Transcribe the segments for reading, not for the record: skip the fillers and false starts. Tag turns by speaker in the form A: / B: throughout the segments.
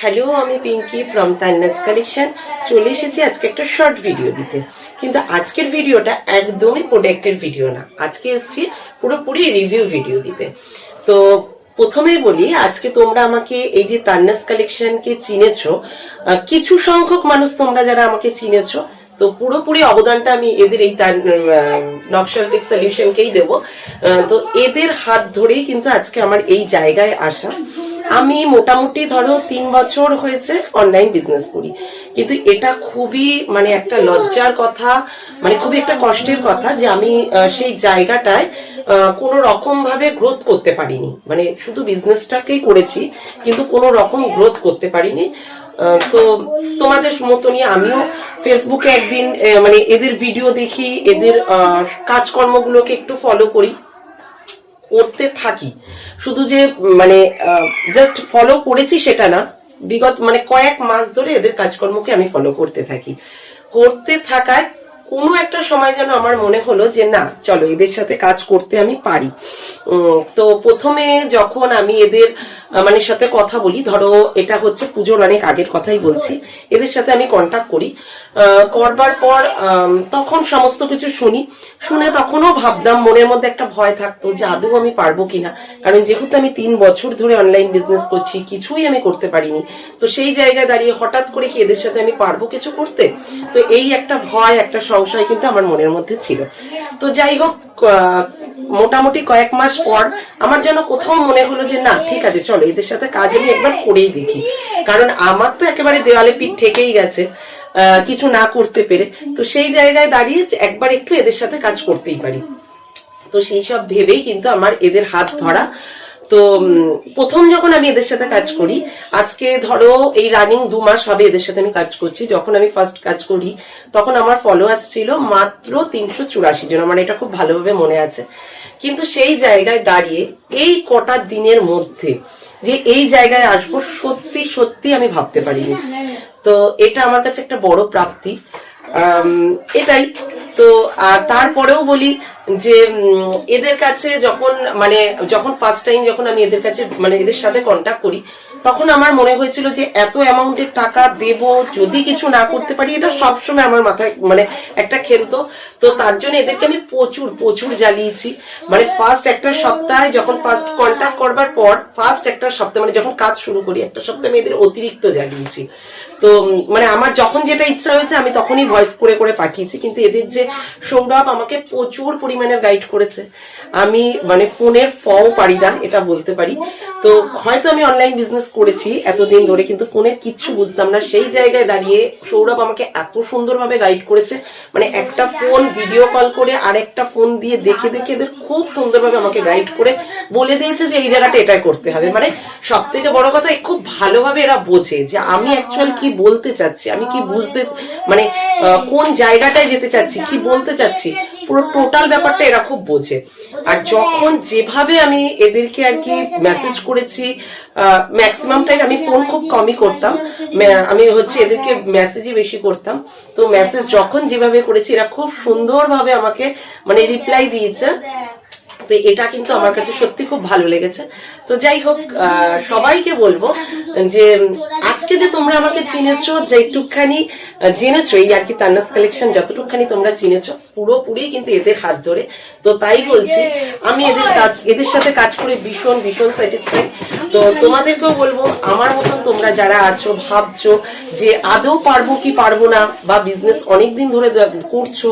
A: Hello, আমি Pinki from তান্নাস collection. চলে এসেছি আজকে একটা শর্ট ভিডিও দিতে, কিন্তু আজকের ভিডিওটা একদমই প্রোডাক্টের ভিডিও না। আজকে এসেছি পুরোপুরি রিভিউ ভিডিও দিতে। তো প্রথমেই বলি, আজকে তোমরা আমাকে এই যে তান্নাস কালেকশনকে চিনেছো, কিছু সংখ্যক মানুষ তোমরা যারা আমাকে চিনেছো, তো পুরোপুরি অবদানটা আমি এদের এই নকশালটেক সলিউশনকেই দেবো। তো এদের হাত ধরেই কিন্তু আজকে আমার এই জায়গায় আসা। আমি মোটামুটি ধরো 3 বছর হয়েছে অনলাইন বিজনেস করি, কিন্তু এটা খুবই মানে একটা লজ্জার কথা, মানে খুবই একটা কষ্টের কথা যে আমি সেই জায়গাটায় কোনো রকম ভাবে গ্রোথ করতে পারিনি। মানে শুধু বিজনেসটাকেই করেছি, কিন্তু কোনো রকম গ্রোথ করতে পারিনি। তো তোমাদের মতনই আমিও ফেসবুকে একদিন মানে এদের ভিডিও দেখি, এদের কাজকর্মগুলোকে একটু ফলো করি, করতে থাকি। শুধু যে মানে জাস্ট ফলো করেছি সেটা না, বিগত মানে কয়েক মাস ধরে এদের কাজকর্মকে আমি ফলো করতে থাকি। করতে থাকায় কোনো একটা সময় যেন আমার মনে হলো যে না, চলো এদের সাথে কাজ করতে আমি পারি। তো প্রথমে যখন আমি এদের মানে সাথে কথা বলি, ধরো এটা হচ্ছে পুজোর অনেক আগের কথাই বলছি, এদের সাথে আমি কন্ট্যাক্ট করি। করবার পর তখন সমস্ত কিছু শুনে তখনও ভাবতাম, মনের মধ্যে একটা ভয় থাকতো যে আদৌ আমি পারবো কিনা। কারণ যেহেতু আমি 3 বছর ধরে অনলাইন বিজনেস করছি, কিছুই আমি করতে পারিনি। তো সেই জায়গায় দাঁড়িয়ে হঠাৎ করে কি এদের সাথে আমি পারবো কিছু করতে? তো এই একটা ভয়, একটা সংশয় কিন্তু আমার মনের মধ্যে ছিল। তো যাই হোক, মোটামুটি কয়েক মাস পর আমার যেন কোথাও মনে হলো যে না, ঠিক আছে, চলো এদের সাথে কাজ আমি একবার করেই দেখি। কারণ আমার তো একেবারে দেওয়ালে পিঠ ঠেকেই গেছে কিছু না করতে পেরে। তো সেই জায়গায় দাঁড়িয়ে একবার একটু এদের সাথে কাজ করতেই পারি। তো সেই সব ভেবেই কিন্তু আমার এদের হাত ধরা। তো প্রথম যখন আমি এদের সাথে কাজ করি, আজকে ধরো এই রানিং 2 মাস হবে এদের সাথে আমি কাজ করছি। যখন আমি ফার্স্ট কাজ করি তখন আমার ফলোয়ার্স ছিল মাত্র 384 জন, আমার এটা খুব ভালোভাবে মনে আছে। কিন্তু সেই জায়গায় দাঁড়িয়ে এই কটা দিনের মধ্যে যে এই জায়গায় আসবো, সত্যি সত্যি আমি ভাবতে পারিনি। তো এটা আমার কাছে একটা বড় প্রাপ্তি, এটাই। তো তারপরেও বলি যে এদের কাছে যখন ফার্স্ট টাইম যখন আমি এদের কাছে মানে এদের সাথে কন্ট্যাক্ট করি, তখন আমার মনে হয়েছিল যে এত অ্যামাউন্টের টাকা দেব যদি কিছু না করতে পারি, এটা সবসময় আমার মাথায় মানে একটা খেলতো। তো তার জন্য এদেরকে আমি প্রচুর জ্বালিয়েছি। মানে ফার্স্ট একটা সপ্তাহে যখন ফার্স্ট কন্ট্যাক্ট করবার পর ফার্স্ট একটা সপ্তাহ মানে যখন কাজ শুরু করি, একটা সপ্তাহে আমি এদের অতিরিক্ত জ্বালিয়েছি। তো মানে আমার যখন যেটা ইচ্ছা হয়েছে আমি তখনই ভয়েস করে করে পাঠিয়েছি। কিন্তু এদের যে সৌরভ আমাকে প্রচুর পরিমাণে গাইড করেছে। আমি মানে ফোনের ফও পারি না, এটা বলতে পারি। তো হয়তো আমি অনলাইন বিজনেস করেছি এতদিন ধরে, কিন্তু ফোনের কিচ্ছু বুঝতাম না। সেই জায়গায় দাঁড়িয়ে সৌরভ আমাকে এত সুন্দরভাবে গাইড করেছে, মানে একটা ফোন ভিডিও কল করে আর একটা ফোন দিয়ে দেখে দেখে এদের খুব সুন্দরভাবে আমাকে গাইড করে বলে দিয়েছে যে এই জায়গাটা এটাই করতে হবে। মানে সব থেকে বড় কথা, খুব ভালোভাবে এরা বোঝে যে আমি অ্যাকচুয়াল কি বলতে চাচ্ছি, আমি কি বুঝতে মানে কোন জায়গাটায় যেতে চাচ্ছি, কি বলতে চাচ্ছি, পুরো টোটাল ব্যাপারটা এরা খুব বোঝে। আর যখন যেভাবে আমি এদেরকে আর কি মেসেজ করেছি, ম্যাক্সিমাম টাইম আমি ফোন খুব কমই করতাম, আমি হচ্ছে এদেরকে মেসেজই বেশি করতাম। তো মেসেজ যখন যেভাবে করেছি, এরা খুব সুন্দরভাবে আমাকে মানে রিপ্লাই দিয়েছে। তো এটা কিন্তু আমার কাছে সত্যি খুব ভালো লেগেছে। তো যাই হোক, সবাইকে বলবো যে আজকে যে তোমরা আমাকে চিনেছো, যে একটুখানি জেনেছো এই আর কি তান্নাস কালেকশন, যতটুকখানি তোমরা চিনেছো পুরোপুরি কিন্তু এদের হাত ধরে। তো তাই বলছি, আমি এদের সাথে কাজ করে ভীষণ স্যাটিসফাই। তো তোমাদেরকেও বলবো, আমার মতন তোমরা যারা আছো, ভাবছো যে আদৌ পারবো কি পারবো না, বা বিজনেস অনেকদিন ধরে করছো,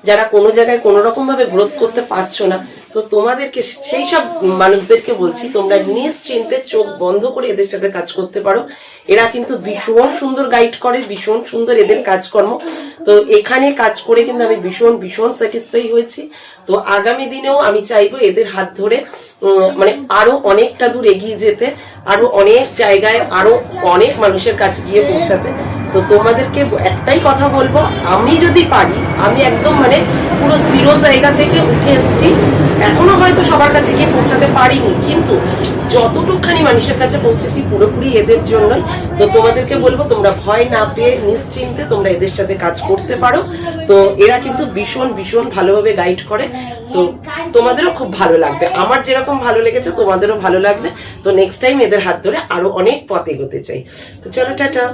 A: যারা কোনো জায়গায় কোনো রকম ভাবে গ্রোথ করতে পারছো না, তো তোমাদেরকে সেই সব মানুষদেরকে বলছি, তোমরা নিশ্চিন্তে চোখ বন্ধ করে এদের সাথে কাজ করতে পারো। এরা কিন্তু ভীষণ সুন্দর গাইড করে, ভীষণ সুন্দর এদের কাজকর্ম। তো এখানে কাজ করে কিন্তু আমি ভীষণ স্যাটিসফাই হয়েছি। তো আগামী দিনেও আমি চাইবো এদের হাত ধরে মানে আরো অনেকটা দূর এগিয়ে যেতে, আরো অনেক জায়গায়, আরো অনেক মানুষের কাছে গিয়ে পৌঁছাতে। তো তোমাদেরকে একটাই কথা বলবো, আমি যদি পারি, আমি একদম মানে পুরো জিরো জায়গা থেকে উঠে এসেছি, এখনো হয়তো সবার কাছে গিয়ে পৌঁছাতে পারিনি, কিন্তু যতটুকখানি মানুষের কাছে পৌঁছেছি পুরোপুরি এদের জন্যই। তো তোমাদেরকে বলবো তোমরা ভয় না পেয়ে নিশ্চিন্তে তোমরা এদের সাথে কাজ করতে পারো। তো এরা কিন্তু ভীষণ ভীষণ ভালোভাবে গাইড করে, তো তোমাদেরও খুব ভালো লাগবে, আমার যেরকম ভালো লেগেছে তোমাদেরও ভালো লাগবে। তো নেক্সট টাইম এদের হাত ধরে আরো অনেক পথ এগোতে চাই। তো চলো, টাটা।